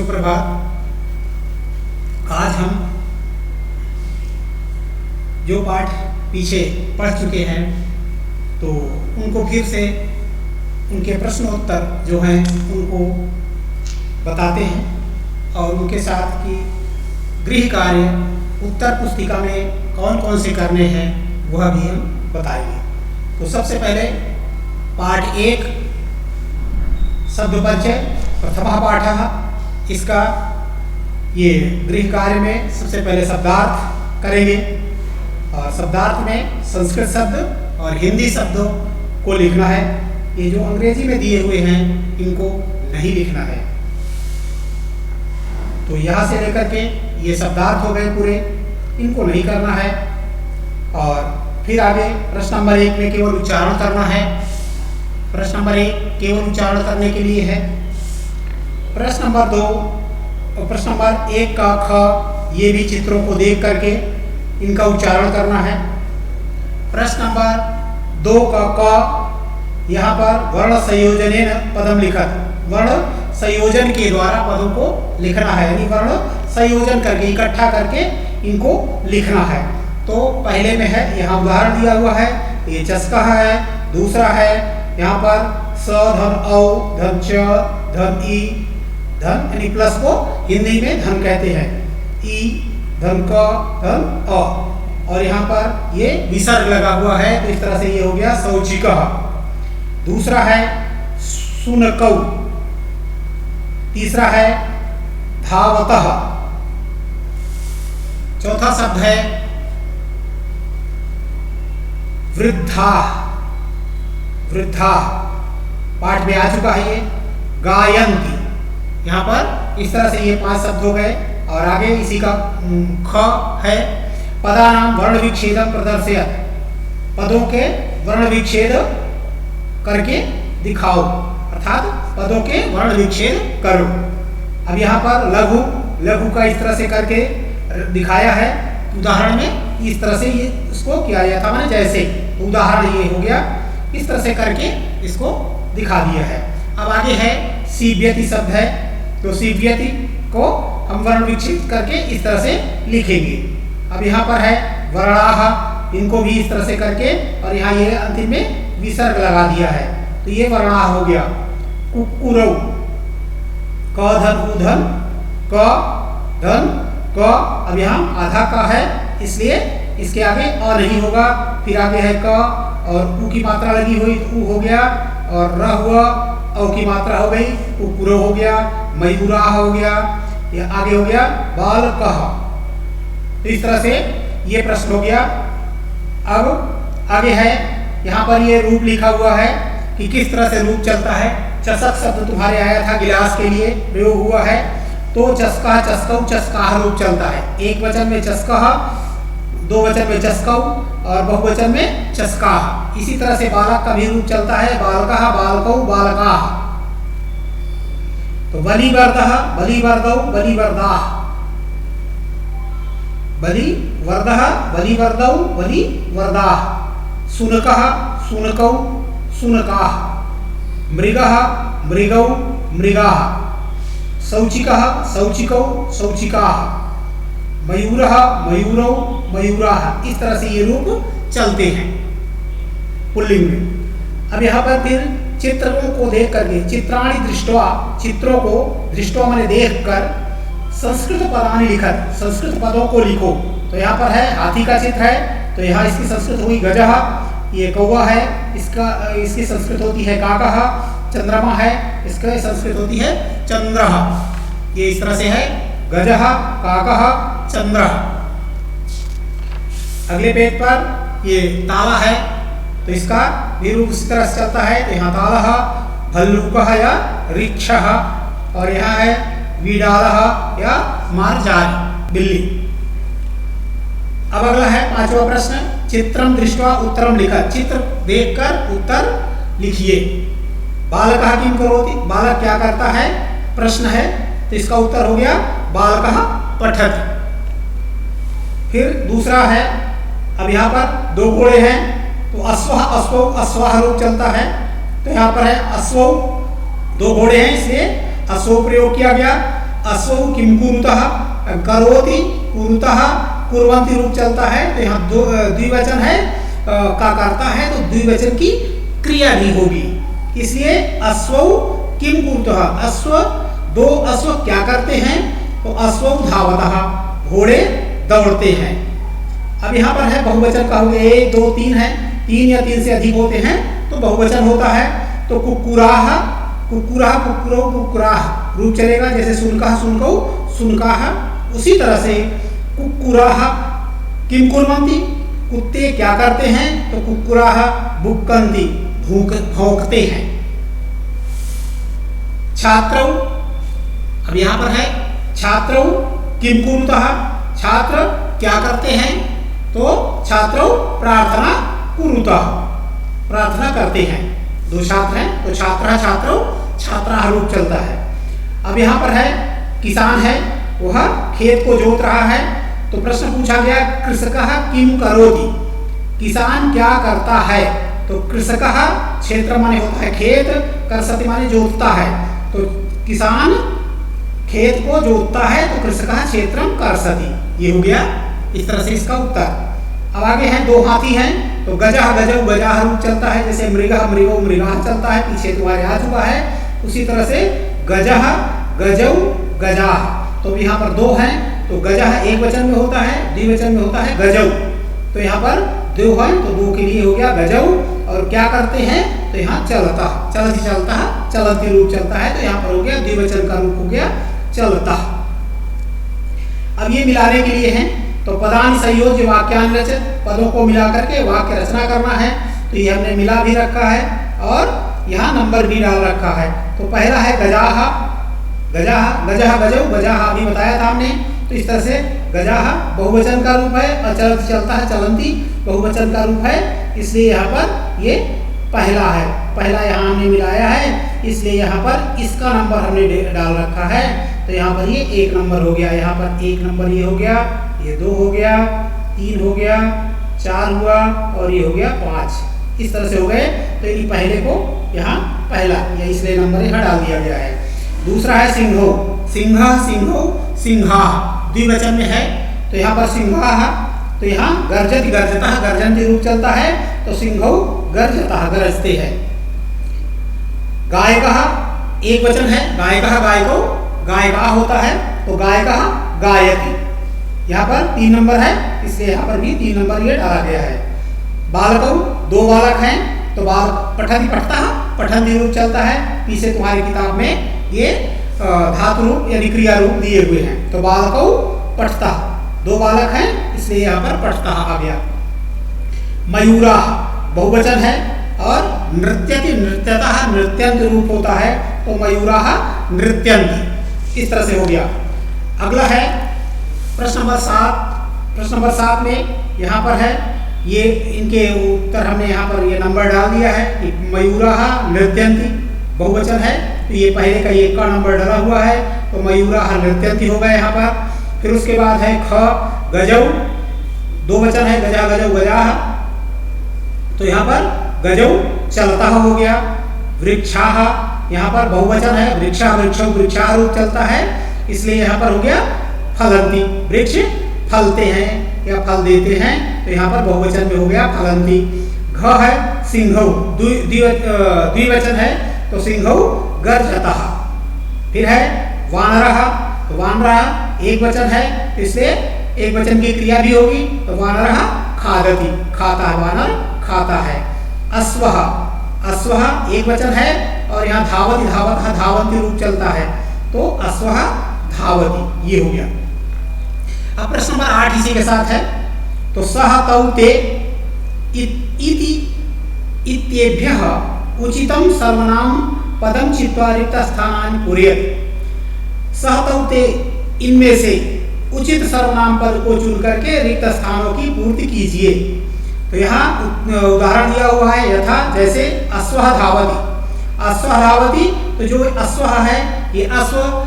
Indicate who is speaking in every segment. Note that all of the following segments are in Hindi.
Speaker 1: सुप्रभात। आज हम जो पाठ पीछे पढ़ चुके हैं तो उनको फिर से उनके प्रश्नोत्तर जो हैं उनको बताते हैं और उनके साथ की गृह कार्य उत्तर पुस्तिका में कौन कौन से करने हैं वह भी हम बताएंगे। तो सबसे पहले पाठ 1 शब्द परिचय प्रथमा पाठः। इसका ये गृह कार्य में सबसे पहले शब्दार्थ करेंगे और शब्दार्थ में संस्कृत शब्द और हिंदी शब्दों को लिखना है। ये जो अंग्रेजी में दिए हुए हैं इनको नहीं लिखना है। तो यहाँ से लेकर के ये शब्दार्थ हो गए पूरे, इनको नहीं करना है। और फिर आगे प्रश्न नंबर 1 में केवल उच्चारण करना है। प्रश्न नंबर 1 केवल उच्चारण करने के लिए है। प्रश्न नंबर 2 और प्रश्न नंबर 1 का ख ये भी चित्रों को देख करके इनका उच्चारण करना है। प्रश्न नंबर 2 का क यहाँ पर वर्ण संयोजनेन पदम लिखत, वर्ण संयोजन के द्वारा पदों को लिखना है, यानी वर्ण संयोजन करके इकट्ठा करके इनको लिखना है। तो पहले में है, यहाँ उदाहरण दिया हुआ है, ये चस्का है। दूसरा है यहाँ पर स धन औ धन च धन ई धन, यानी प्लस को हिंदी में धन कहते हैं, ई धन क धन अ। और यहाँ पर ये विसर्ग लगा हुआ है तो इस तरह से ये हो गया शौचिकः। दूसरा है शुनकौ। तीसरा है धावतः। चौथा शब्द है वृद्धा। वृद्धा पाठ में आ चुका है ये। गायन्ति, यहाँ पर इस तरह से ये 5 शब्द हो गए। और आगे इसी का ख है पदानां वर्ण विच्छेदं प्रदर्शयत्, पदों के वर्ण विच्छेद करके दिखाओ, अर्थात पदों के वर्ण विच्छेद करो। अब यहाँ पर लघु, लघु का इस तरह से करके दिखाया है उदाहरण में। इस तरह से ये इसको किया गया था, मैंने जैसे उदाहरण ये हो गया, इस तरह से करके इसको दिखा दिया है। अब आगे है सीव्यति शब्द है, तो सीव्यति को हम वर्ण विच्छेद करके इस तरह से लिखेंगे। अब यहाँ पर है वर्णाः, इनको भी इस तरह से करके, और यहाँ ये अंतिम में विसर्ग लगा दिया है तो ये वर्णाः हो गया। कुक्कुरौ, क धन उ धन क धन क। अब यहाँ आधा का है इसलिए इसके आगे अ नहीं होगा। फिर आगे है क और उ की मात्रा लगी हुई तो उ हो गया, और र हुआ, औ की मात्रा हो गई, कुक्कुरौ हो गया, मयूराः हो गया, ये आगे हो गया बालकः। तो इस तरह से ये प्रश्न हो गया। अब आगे है यहाँ पर ये रूप लिखा हुआ है कि किस तरह से रूप चलता है। चषक शब्द तुम्हारे आया था, गिलास के लिए प्रयोग हुआ है। तो चस्का चस्कौ चस्काः रूप चलता है। एक वचन में चस्कः, दो वचन में चस्कौ और बहुवचन में चस्काः। इसी तरह से बालक का भी रूप चलता है, बालकः बालकौ बालकाः। तो बलिवर्दः बलिवर्दौ बलिवर्दाः, बलिवर्दः बलिवर्दौ बलिवर्दाः। शुनकः शुनकौ शुनकाः। मृगः मृगौ मृगाः। शौचिकः शौचिकौ शौचिकाः। मयूरः मयूरौ मयूराः। इस तरह से ये रूप चलते हैं पुल्लिंग में। अब यहाँ पर फिर चित्रों को देख करके, चित्राणि दृष्ट्वा, चित्रों को दृष्ट्वा मैंने देख कर, संस्कृत पदानि लिखत, संस्कृत पदों को लिखो। तो यहाँ पर है हाथी का चित्र है तो यहाँ इसकी संस्कृत हुई गजः। ये कौवा है, इसकी संस्कृत होती है काकः। चंद्रमा है, इसका संस्कृत होती है चंद्रः। ये इस तरह से है गजः काकः चंद्रः। अगले पेज पर ये ताला है तो इसका भी रूप इस तरह से चलता है। तो यहाँ तालः भल्लूकः या ऋक्षः, और यहाँ है विडालः या मार्जारी बिल्ली। अब अगला है 5वां प्रश्न, चित्रम दृष्ट्वा उत्तरम लिखत, चित्र देखकर उत्तर लिखिए। बालकः किं करोति, बालक क्या करता है प्रश्न है तो इसका उत्तर हो गया बालकः पठति। फिर दूसरा है, अब यहाँ पर 2 घोड़े हैं तो अश्वः अश्वौ अश्वाः रूप चलता है। तो यहाँ पर है अश्वौ, 2 घोड़े हैं इसलिए अश्वौ प्रयोग किया गया। अश्वौ किम कुरुतः, करोति कुरुतः कुर्वन्ति रूप चलता है, तो यहाँ दो द्विवचन है का करता है, तो द्विवचन की क्रिया भी होगी। इसलिए अश्वौ किम कुरुतः, अश्व दो अश्व क्या करते हैं, तो अश्वौ धावतः घोड़े दौड़ते हैं। अब यहाँ पर है बहुवचन का हो गया, 1 2 3 है, 3 या 3 से अधिक होते हैं तो बहुवचन होता है। तो कुक्कुराह कुक्कुराह कुक्कुरौ कुक्कुराह रूप चलेगा, जैसे सुनकाह सुनकौ सुनकाह। उसी तरह से कुक्कुराह किम कुर्वन्ति, कुत्ते क्या करते हैं, तो कुक्कुराह बुक्कन्ति भौंकते हैं। छात्रौ, अब यहाँ पर है छात्रौ किम कुरुतः, छात्र क्या करते हैं, तो छात्रौ प्रार्थना कुरुतः प्रार्थना करते हैं। दो छात्र हैं तो छात्रा छात्रौ छात्रा रूप चलता है। अब यहाँ पर है किसान है, वह खेत को जोत रहा है, तो प्रश्न पूछा गया कृषकः किम करोति, किसान क्या करता है, तो कृषकः क्षेत्र माने होता है खेत, कर्षति माने जोतता है, तो किसान खेत को जोतता है, तो कृषकः क्षेत्रम कर्षति। ये हो गया इस तरह से इसका उत्तर। अब आगे हैं दो हाथी हैं, तो गजः गजौ गजाह रूप चलता है, जैसे मृगः मृगौ मृगाः चलता है, पीछे तुम्हारे आ चुका है। उसी तरह से गजः गजौ गजाह, तो यहाँ पर दो हैं, तो गजः एक वचन में होता है, द्विवचन में होता है गजौ, तो यहाँ पर दो है तो दो के लिए हो गया गजौ। और क्या करते हैं, तो यहाँ चलता चलती चलता चलती रूप चलता है, तो यहाँ पर हो गया द्विवचन का रूप हो गया चलता। अब ये मिलाने के लिए हैं, तो पदानि संयोज्य वाक्यान्वच, पदों को मिला करके वाक्य रचना करना है, तो ये हमने मिला भी रखा है और यहाँ नंबर भी डाल रखा है। तो पहला है गजाह, गजाह गजह गजौ गजाह अभी बताया था हमने, तो इस तरह से गजाह बहुवचन का रूप है और चलती चलता है चलंती बहुवचन का रूप है, इसलिए यहाँ पर ये पहला है, पहला यहाँ हमने मिलाया है, इसलिए यहाँ पर इसका नंबर हमने डाल रखा है, तो यहाँ पर ये 1 नंबर हो गया, यहाँ पर 1 नंबर ये हो गया, ये 2 हो गया, 3 हो गया, 4 हुआ और ये हो गया 5। इस तरह से हो गए, तो ये पहले को यहाँ पहला या इसलिए नंबर यहाँ डाल दिया गया है। दूसरा है सिंहो, सिंह सिंहो सिंहाः द्विवचन में है, तो यहाँ पर सिंहाः, तो यहाँ गर्जति गर्जतः गर्जन्ति रूप चलता है, तो सिंहौ गर्जतः गरजते हैं। गायकः एक वचन है, गायकः गायकौ गायिका होता है, तो गायकः गायति, यहाँ पर 3 नंबर है, इसलिए यहाँ पर भी 3 नंबर ये डाला गया है। बालकौ 2 बालक हैं, तो बालक पठति पठतः पठन्ति रूप चलता है, पीछे तुम्हारी किताब में ये धातु रूप यानी क्रिया रूप दिए हुए हैं, तो बालकौ पठतः 2 बालक हैं, इसलिए यहाँ पर पठतः आ गया। मयूराः बहुवचन है और नृत्यति नृत्यतः नृत्यन्ति रूप होता है, तो मयूराः नृत्यन्ति, इस तरह से हो गया। अगला है प्रश्न नंबर 7, प्रश्न नंबर 7 में यहाँ पर है ये इनके उत्तर हमने यहाँ पर ये नंबर डाल दिया है कि मयूराः नृत्यन्ति बहुवचन है, तो ये पहले का 1 का नंबर डाला हुआ है, तो मयूराः नृत्यन्ति हो गया यहाँ पर। फिर उसके बाद है ख गजौ, 2 वचन है, गजा गजौ गजाः, तो यहाँ पर गजौ चलता हो गया। वृक्षाः यहाँ पर बहुवचन है, वृक्षा वृक्षौ वृक्षाः रूप चलता है, इसलिए यहाँ पर हो गया फलन्ति, वृक्ष फलते हैं या फल देते हैं, तो यहाँ पर बहुवचन में हो गया फलन्ति। घ है सिंहौ, द्विवचन है, तो सिंहौ गर्जतः। फिर है वानरः, तो वानरः एक वचन है, इसलिए एक वचन की क्रिया भी होगी, तो वानरः खादति, खाता है, वानर खाता है। अश्वः, अश्वः एक वचन है और यहाँ धावति धावतः धावन्ति रूप चलता है, तो अश्वः धावति, ये हो गया। अब प्रश्न नंबर 8 इसी के साथ है, तो सह तौ ते इति इत्येभ्यः उचितं सर्वनाम पदम चित्वा रिक्त स्थानानि पूरयति। सह तौ ते इनमें से उचित सर्वनाम पद को चुन करके रिक्त स्थानों की पूर्ति कीजिए। तो यहाँ उदाहरण दिया हुआ है, यथा जैसे अश्वः धावति, अश्वः धावति, तो जो अश्वः है ये अश्व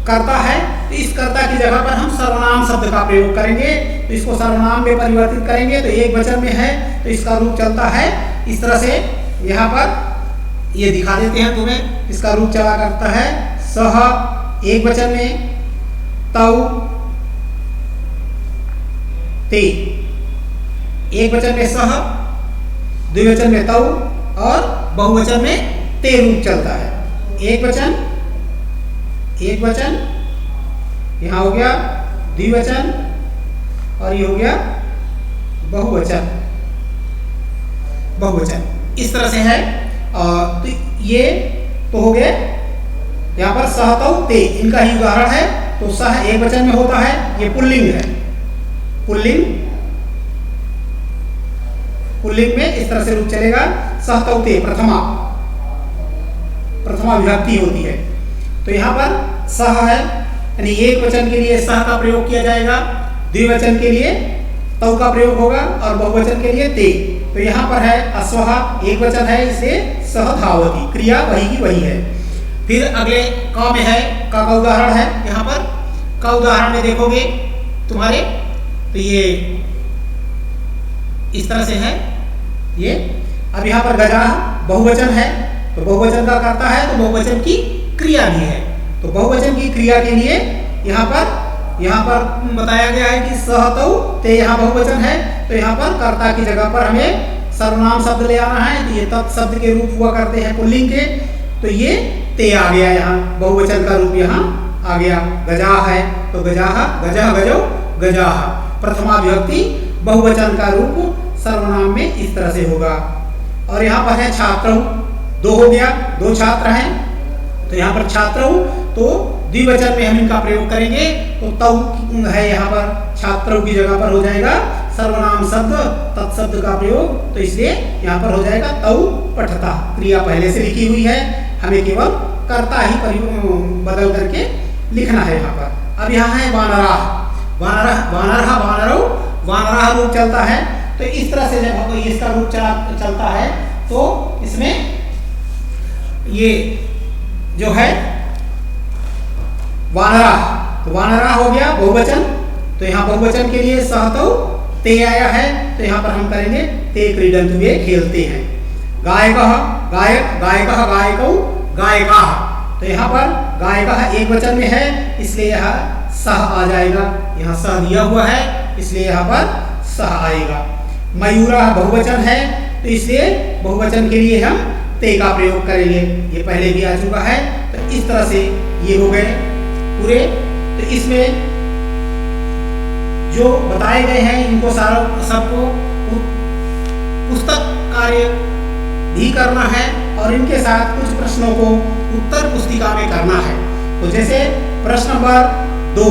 Speaker 1: कर्ता है, तो इस कर्ता की जगह पर हम सर्वनाम शब्द का प्रयोग करेंगे, तो इसको सर्वनाम में परिवर्तित करेंगे, तो एक वचन में है तो इसका रूप चलता है इस तरह से। यहाँ पर ये दिखा देते हैं तुम्हें, इसका रूप चला करता है सह एक वचन में, तौ ते। एक वचन में सह, द्विवचन में तौ और बहुवचन में ते रूप चलता है। एक वचन यहाँ हो गया द्विवचन और ये हो गया बहुवचन। इस तरह से है। तो ये तो हो गए यहाँ पर सह तौ ते, इनका ही उदाहरण है। तो सह एक वचन में होता है, ये पुल्लिंग है। पुल्लिंग में इस तरह से रूप चलेगा सह तौ ते, प्रथमा विभक्ति होती है। तो यहाँ पर सह है, यानी एक वचन के लिए सह का प्रयोग किया जाएगा, द्विवचन के लिए तौ का प्रयोग होगा और बहुवचन के लिए ते। तो यहाँ पर है अस्वहा, एक वचन है, इसलिए सह धावति, क्रिया वही की वही है। फिर अगले क में है, का उदाहरण है। यहाँ पर का उदाहरण में देखोगे तुम्हारे, तो ये इस तरह से है ये। अब यहाँ पर गजा बहुवचन है, तो बहुवचन का करता है तो बहुवचन की क्रिया भी है। तो बहुवचन की क्रिया के लिए यहाँ पर बताया गया है कि सह तौ ते, यहाँ बहुवचन है तो यहाँ पर कर्ता की जगह पर हमें सर्वनाम शब्द ले आना है। तो ये तत्शब्द के रूप हुआ करते हैं पुल्लिंग के, तो ये ते आ गया, यहाँ बहुवचन का रूप यहाँ आ गया। गजा है तो गजाह, गजह गजौ गजाह, प्रथमा विभक्ति बहुवचन का रूप सर्वनाम में इस तरह से होगा। और यहाँ पर है छात्र, दो हो गया, दो छात्र हैं। तो यहाँ पर छात्र तो द्विवचन में हम इनका प्रयोग करेंगे, तो तौ है यहाँ पर छात्रों की जगह पर हो जाएगा सर्वनाम शब्द तत्शब्द का प्रयोग। तो इसलिए यहाँ पर हो जाएगा तौ पठता, क्रिया पहले से लिखी हुई है, हमें केवल कर्ता ही बदल करके लिखना है यहाँ पर। अब यहाँ है वानराह, वानराह रूप चलता है। तो इस तरह से जब इसका रूप चलता है तो इसमें ये जो है वानराह, तो वानराह हो गया बहुवचन। तो यहाँ बहुवचन के लिए सह तौ ते आया है, तो यहाँ पर हम करेंगे ते क्रीडन्तु, वे खेलते हैं। गायकः गायक, गायकः गायकौ गायकाः, तो यहाँ पर गायकः एक वचन में है, इसलिए यह सह आ जाएगा। यहाँ सह दिया हुआ है इसलिए यहाँ पर सह आएगा। मयूरः बहुवचन है, तो इसलिए बहुवचन के लिए हम ते का प्रयोग करेंगे, ये पहले भी आ चुका है। तो इस तरह से ये हो गए पूरे। तो इसमें जो बताए गए हैं इनको सबको पुस्तक कार्य भी करना है और इनके साथ कुछ प्रश्नों को उत्तर पुस्तिका में करना है। तो जैसे प्रश्न नंबर 2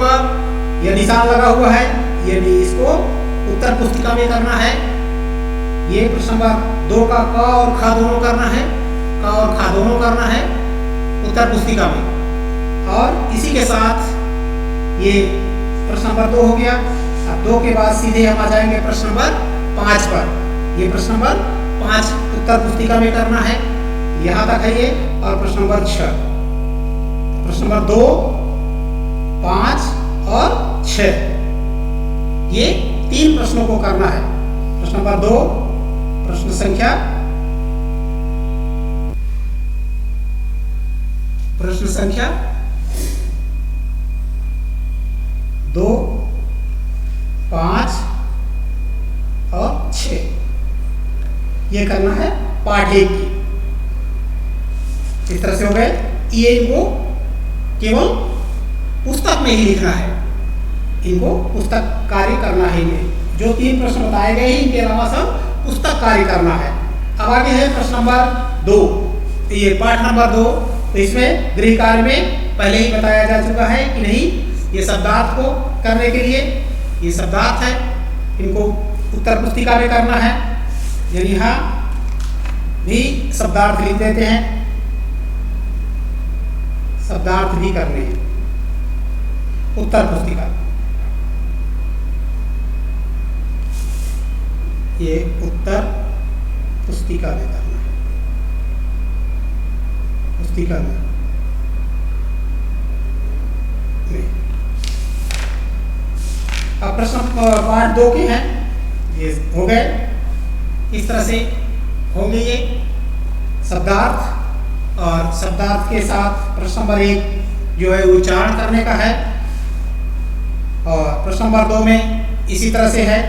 Speaker 1: का यह निशान लगा हुआ है, ये भी इसको उत्तर पुस्तिका में करना है। ये प्रश्न नंबर 2 का क और ख दोनों करना है, क और ख दोनों करना है उत्तर पुस्तिका में। और इसी के साथ ये प्रश्न नंबर 2 हो गया। अब 2 के बाद सीधे हम आ जाएंगे प्रश्न नंबर 5 पर। ये प्रश्न नंबर 5 उत्तर पुस्तिका में करना है, यहाँ तक है ये। और प्रश्न नंबर 6, प्रश्न नंबर 2, 5 और 6, ये 3 प्रश्नों को करना है। प्रश्न नंबर 2 प्रश्न संख्या 2, 5 और 6, ये करना है पाठ 1 की। इस तरह से हो गए। ये इनको केवल पुस्तक में ही लिखना है, इनको पुस्तक कार्य करना है। ये जो 3 प्रश्न बताए गए हैं इनके अलावा सब पुस्तक कार्य करना है। अब आगे है प्रश्न नंबर 2, ये पाठ नंबर 2। तो इसमें गृह कार्य में पहले ही बताया जा चुका है कि नहीं, ये शब्दार्थ को करने के लिए ये शब्दार्थ है, इनको उत्तर पुस्तिका में करना है। यानी यहाँ भी शब्दार्थ लिख देते हैं, शब्दार्थ भी करने हैं उत्तर पुस्तिका। ये उत्तर पुस्तिका में करना है, पुस्तिका में। अब प्रश्न पाठ 2 के हैं, ये हो गए। इस तरह से होंगे ये शब्दार्थ। और शब्दार्थ के साथ प्रश्न नंबर 1 जो है उच्चारण करने का है। और प्रश्न नंबर 2 में इसी तरह से है।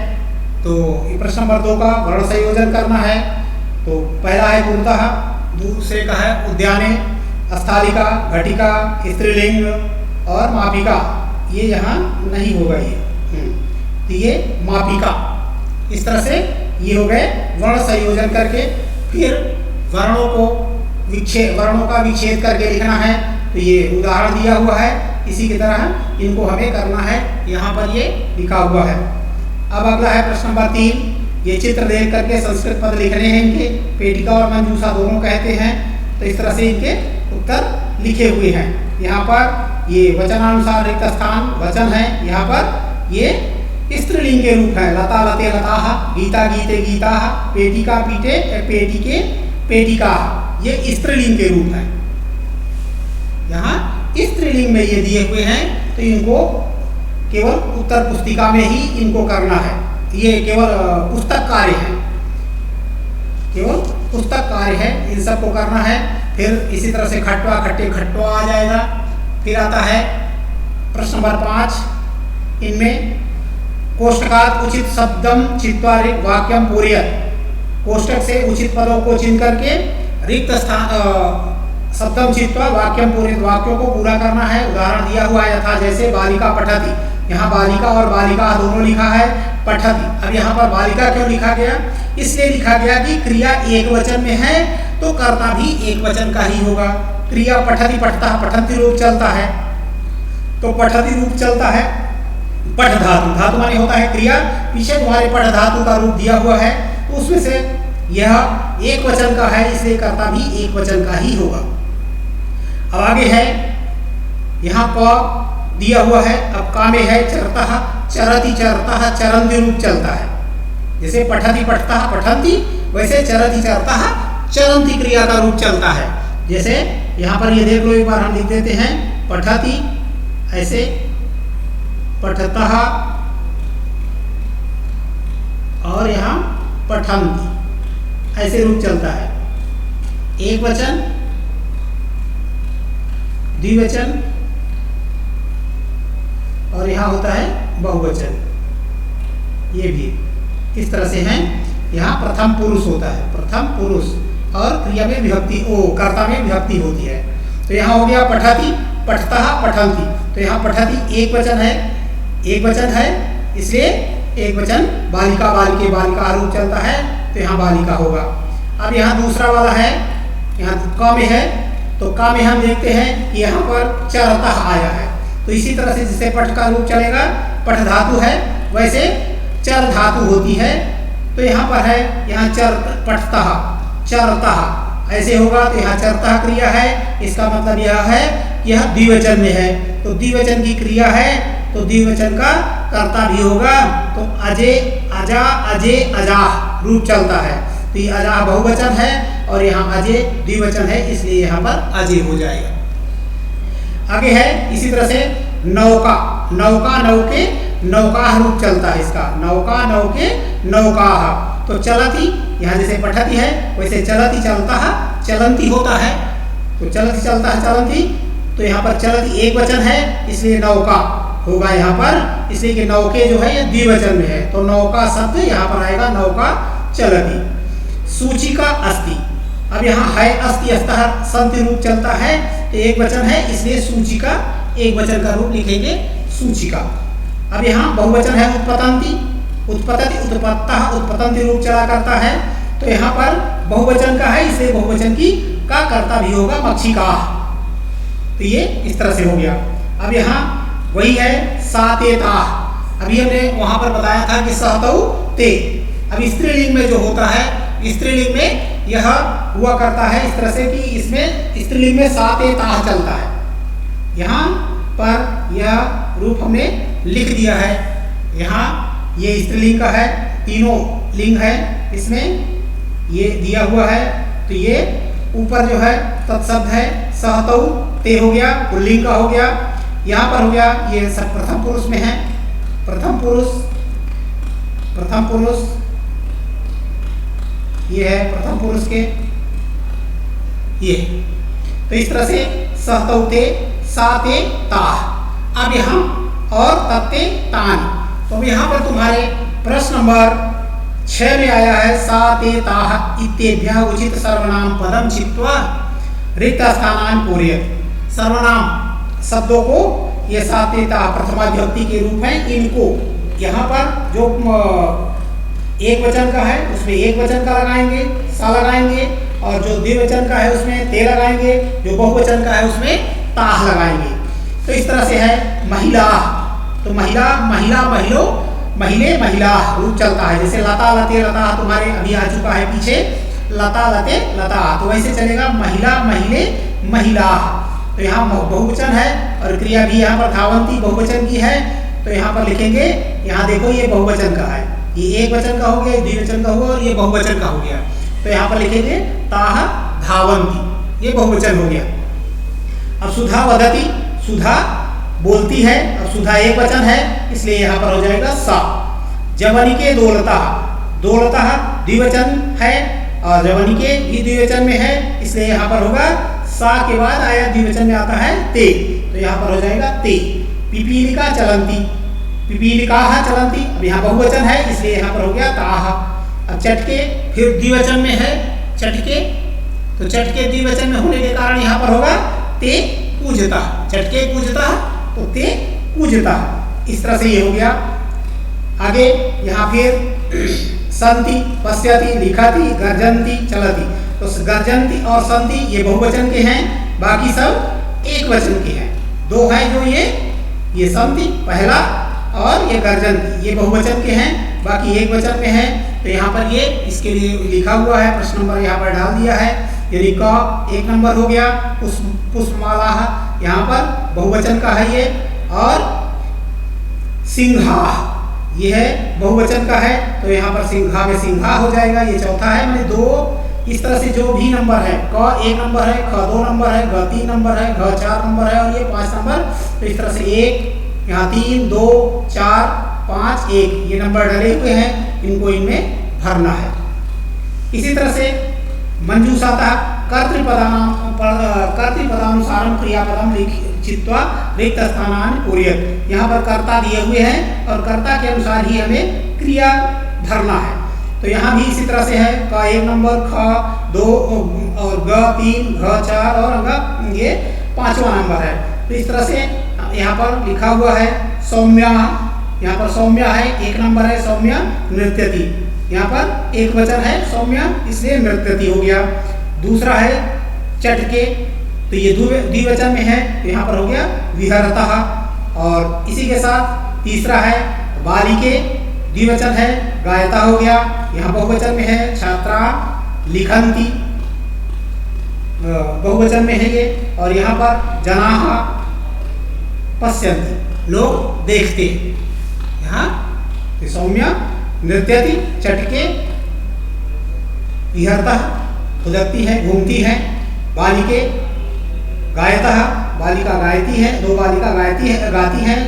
Speaker 1: तो प्रश्न नंबर 2 का वर्ण संयोजन करना है। तो पहला है पूर्णतः, दूसरे का है उद्याने, स्थलिका, घटिका, स्त्रीलिंग और मापिका। ये यहाँ नहीं होगा ये। तो ये मापिका, इस तरह से ये हो गए वर्ण संयोजन करके। फिर वर्णों का विच्छेद करके लिखना है। तो ये उदाहरण दिया हुआ है, इसी की तरह इनको हमें करना है। यहाँ पर ये लिखा हुआ है। अब अगला है प्रश्न नंबर 3। ये चित्र देख करके संस्कृत पद लिखने हैं इनके। पेटिका और मंजूषा दोनों कहते हैं। तो इस तरह से इनके उत्तर लिखे हुए हैं। यहाँ पर ये वचनानुसार रिक्त स्थान वचन है। यहाँ पर ये स्त्रीलिंग के रूप है। लता लते लताः, गीता गीते गीताः, पेटिका पीटे पेटिके पेटिकाः। ये स्त्रीलिंग के रूप है। यहाँ स्त्रीलिंग में ये दिए हुए हैं। तो इनको केवल उत्तर पुस्तिका में ही इनको करना है। ये केवल पुस्तक कार्य है, केवल पुस्तक कार्य है, इन सबको करना है। फिर इसी तरह से खट्वा खट्टे खट्टवा आ जाएगा। फिर आता है प्रश्न नंबर 5। इनमें कोष्टकात् उचित शब्दम चित्वा वाक्यम पूरयत्। कोष्टक से उचित पदों को चुन करके रिक्त स्थान शब्दम चित्वा वाक्यम पूरयत्, वाक्यों को पूरा करना है। उदाहरण दिया हुआ है यथा जैसे बालिका पठति। यहाँ बालिका और बालिका दोनों लिखा है, पठति। अब यहाँ पर बालिका क्यों लिखा गया? इसलिए लिखा गया कि क्रिया एक वचन में है तो कर्ता भी एक वचन का ही होगा। क्रिया पठति पठता पठन्ति रूप चलता है, तो पठति रूप चलता है। पठ धातु, धातु माने होता है क्रिया। पीछे तुम्हारे पठ धातु का रूप दिया हुआ है, तो उसमें से यह एक वचन का है, इसलिए कर्ता भी एक वचन का ही होगा। अब आगे है, यहाँ पर दिया हुआ है। अब का में है चरतः, चरति चरतः, चरन्ति रूप चलता है। जैसे पठति पठतः पठन्ति, वैसे चरति चरतः चरन्ति क्रिया का रूप चलता है। जैसे यहाँ पर ये देख लो, एक बार हम लिख देते हैं। पठति ऐसे, पठतः और यहाँ पठन्ति ऐसे रूप चलता है। एक वचन, द्विवचन और यहाँ होता है बहुवचन। ये भी इस तरह से है। यहाँ प्रथम पुरुष होता है, प्रथम पुरुष, और क्रिया में विभक्ति कर्ता में विभक्ति होती है। तो यहाँ हो गया पठति पठतः पठन्ति। तो यहाँ पठति एक वचन है, एक वचन है, इसलिए एक वचन बालिका बालिके बालिका रूप चलता है, तो यहाँ बालिका होगा। अब यहाँ दूसरा वाला है, यहाँ क में है। तो क में हम देखते हैं कि यहाँ पर चरतः आया है। तो इसी तरह से जिसे पठ का रूप चलेगा, पठ धातु है, वैसे चर धातु होती है। तो यहाँ पर है, यहाँ चर पठतः चरतः ऐसे होगा। तो यहाँ चरतः क्रिया है, इसका मतलब यह है यह द्विवचन में है। तो द्विवचन की क्रिया है, तो द्विवचन का कर्ता भी होगा। तो अजे अजा अजे अजाह रूप चलता है। तो ये अजाह बहुवचन है और यहाँ अजे द्विवचन है, इसलिए यहाँ पर अजे हो जाएगा। आगे है इसी तरह से नौका, नौका नौके नौकाह रूप चलता है इसका। नौका नौके नौकाह। तो चलती, यहाँ जैसे पठती है वैसे चलती चलता है, चलंती होता है। तो चलती चलता है चलंती। तो यहाँ पर चलती एक वचन है, इसलिए नौका होगा यहाँ पर, इसलिए कि नौके जो है ये द्विवचन में है। तो नौका शब्द यहाँ पर आएगा, नौका चलती। सूचिका अस्ति। अब यहाँ है अस्ति अस्तः संति रूप चलता है, तो एक वचन है, इसलिए सूचिका एक वचन का रूप लिखेंगे सूचिका। अब यहाँ बहुवचन है उत्पतंती, उत्पतति उत्पत्तः उत्पतंती रूप चला करता है। तो यहाँ पर बहुवचन का है, इसलिए बहुवचन की का कर्ता भी होगा मक्षिकाः। तो ये इस तरह से हो गया। अब यहाँ वही है सातेताः। अभी हमने वहां पर बताया था कि सहतौ ते। अब स्त्रीलिंग में जो होता है, स्त्रीलिंग में यह हुआ करता है इस तरह से कि इसमें स्त्रीलिंग में सातेताः चलता है। यहाँ पर यह रूप हमने लिख दिया है। यहाँ ये स्त्रीलिंग का है, तीनों लिंग है इसमें ये दिया हुआ है। तो ये ऊपर जो है तत्शब्द है सहतौ ते हो गया, पुल्लिंग का हो गया। यहाँ पर हो गया ये सब प्रथम पुरुष में है, प्रथम पुरुष, प्रथम पुरुष ये है प्रथम पुरुष के ये। तो इस तरह से सहतौ ते साते ताह। अब यहाँ और तत्ते तान। तो यहाँ पर तुम्हारे प्रश्न नंबर 6 में आया है साते ताह इत्येभ्यः उचित सर्वनाम पदम चित्वा रिक्त स्थानान पूरयेत्। सर्वनाम शब्दों को ये साते ताह प्रथमा विभक्ति के रूप में इनको यहाँ पर जो एक वचन का है उसमें एक वचन का लगाएंगे सा लगाएंगे, और जो द्विवचन का है उसमें ते लगाएंगे, जो बहुवचन का है उसमें ताह लगाएंगे। तो इस तरह से है महिला। तो महिला महिला महिलो महिले महिला रूप चलता है। जैसे लता लते लता तुम्हारे अभी आ चुका है पीछे, लता लते लता, तो वैसे चलेगा महिला महिले महिला। तो यहाँ बहुवचन है और क्रिया भी यहाँ पर धावंती बहुवचन की है। तो यहाँ पर लिखेंगे, यहाँ देखो ये बहुवचन का है, ये एक वचन का हो गया, द्विवचन का हुआ और ये बहुवचन का हो गया। तो यहाँ पर लिखेंगे ताह धावंती, ये बहुवचन हो गया। अब सुधा वदती, सुधा बोलती है और सुधा एक वचन है इसलिए यहाँ पर हो जाएगा सा। जवनिके दोलता, दोलता द्विवचन है और जवनिके भी द्विवचन में है इसलिए यहाँ पर होगा सा के बाद आया द्विवचन में आता है ते, तो यहाँ पर हो जाएगा ते। पिपीलिका चलंती, पिपीलिकाः चलंती, अब यहाँ बहुवचन है इसलिए यहाँ पर हो गया ताह। अब चटके फिर द्विवचन में है चटके, तो चटके द्विवचन में होने के कारण यहाँ पर होगा ते पूजता, चटके पूजता तो ते पूजता। इस तरह से ये हो गया। आगे यहाँ फिर संति पश्यति लिखति गर्जन्ति चलति, तो गर्जन्ति और संति ये बहुवचन के हैं, बाकी सब एक वचन के हैं। दो है जो ये संति पहला और ये गर्जन्ति ये बहुवचन के हैं, बाकी एक वचन में है। तो यहाँ पर ये इसके लिए लिखा हुआ है, प्रश्न नंबर यहाँ पर डाल दिया है। यानी क एक नंबर हो गया। पुष्पमाला यहाँ पर बहुवचन का है ये, और सिंहा ये है बहुवचन का है, तो यहाँ पर सिंहा में सिंहा हो जाएगा, ये चौथा है। मैंने दो इस तरह से जो भी नंबर है, क एक नंबर है, ख दो नंबर है, ग तीन नंबर है, घ चार नंबर है और ये 5 नंबर। तो इस तरह से एक यहाँ 3 2 4 5 1 ये नंबर डले हुए हैं, इनको इनमें भरना है। इसी तरह से मंजूषाता कर्तृपदानुसारम क्रियापदम चित्वा रिक्त स्थानान पूरयेत्। यहाँ पर कर्ता दिए हुए हैं और कर्ता के अनुसार ही हमें क्रिया भरना है। तो यहाँ भी इसी तरह से है, क 1 नंबर, ख 2 और ग 3 घ 4 और ग ये 5वां नंबर है। तो इस तरह से यहाँ पर लिखा हुआ है सौम्या, यहाँ पर सौम्या है 1 नंबर है, सौम्या नृत्यति, यहाँ पर एक वचन है सौम्या इसलिए नृत्यति हो गया। दूसरा है चटके, तो ये द्विवचन में है, तो यहाँ पर हो गया विहरतः। और इसी के साथ तीसरा है बालिके, द्विवचन है, गायता हो गया, यहाँ बहुवचन में है। छात्रा लिखन्ति बहुवचन में है ये, और यहाँ पर जनाः पश्यन्ति लोग देखते हैं। यहाँ सौम्या नृत्यति, चटके विहरतः उदकती है घूमती है, बालिके गायतः बालिका गायती है, 2 बालिका गायती है गाती हैं।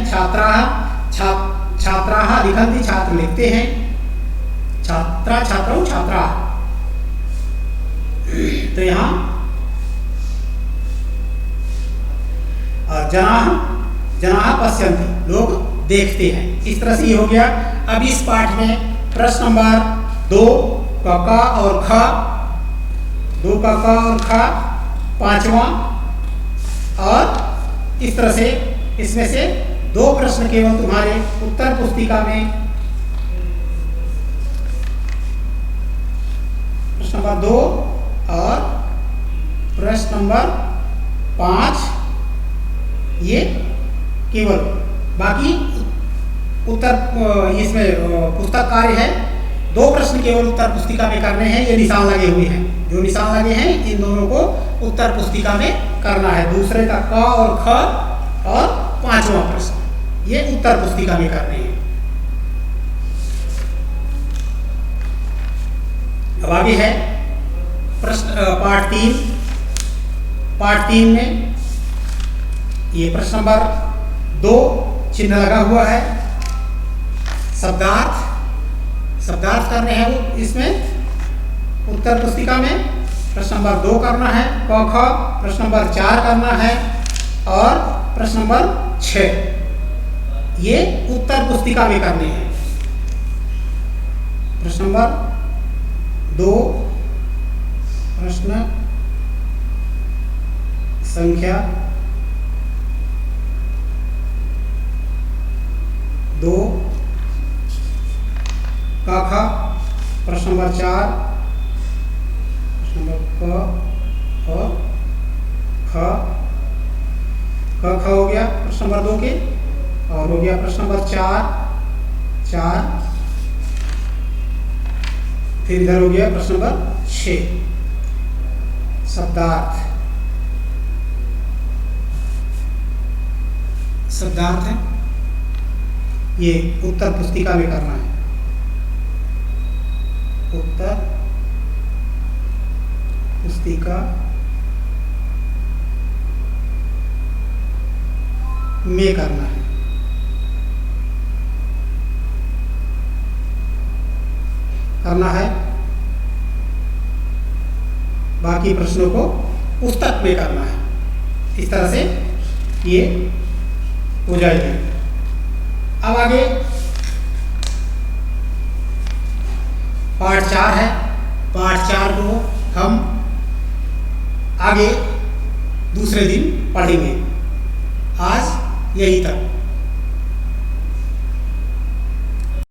Speaker 1: छात्राः लिखन्ति छात्र लिखते हैं, छात्रा छात्रौ छात्रा। तो यहाँ जनाः पश्यन्ति लोग देखते हैं। इस तरह से ये हो गया। अब इस पाठ में प्रश्न नंबर 2 क और ख, 2 का क और ख 5वां, और इस तरह से इसमें से 2 प्रश्न केवल तुम्हारे उत्तर पुस्तिका में, प्रश्न नंबर 2 और प्रश्न नंबर 5 ये केवल, बाकी उत्तर इसमें पुस्तक कार्य है। 2 प्रश्न केवल उत्तर पुस्तिका में करने हैं, ये निशान लगे हुए हैं, जो निशान लगे हैं इन दोनों को उत्तर पुस्तिका में करना है। दूसरे का क और ख और 5वां प्रश्न ये उत्तर पुस्तिका में करने हैं। अब आगे है प्रश्न पार्ट 3 में ये प्रश्न नंबर 2 चिन्ह लगा हुआ है। शब्दार्थ करने हैं वो इसमें उत्तर पुस्तिका में। प्रश्न नंबर 2 करना है क ख, प्रश्न नंबर 4 करना है और प्रश्न नंबर 6 ये उत्तर पुस्तिका में करने हैं। प्रश्न नंबर 2 प्रश्न संख्या 2 का ख। प्रश्न नंबर 4 प्रश्न नंबर क और ख हो गया प्रश्न नंबर 2 के, और हो गया प्रश्न नंबर 4 फिर इधर हो गया प्रश्न नंबर 6 शब्दार्थ है, ये उत्तर पुस्तिका में करना है। उत्तर पुस्तिका में करना है बाकी प्रश्नों को पुस्तक में करना है। इस तरह से ये हो जाएगी। अब आगे पाठ 4 है। पाठ 4 को हम आगे दूसरे दिन पढ़ेंगे। आज यही तक।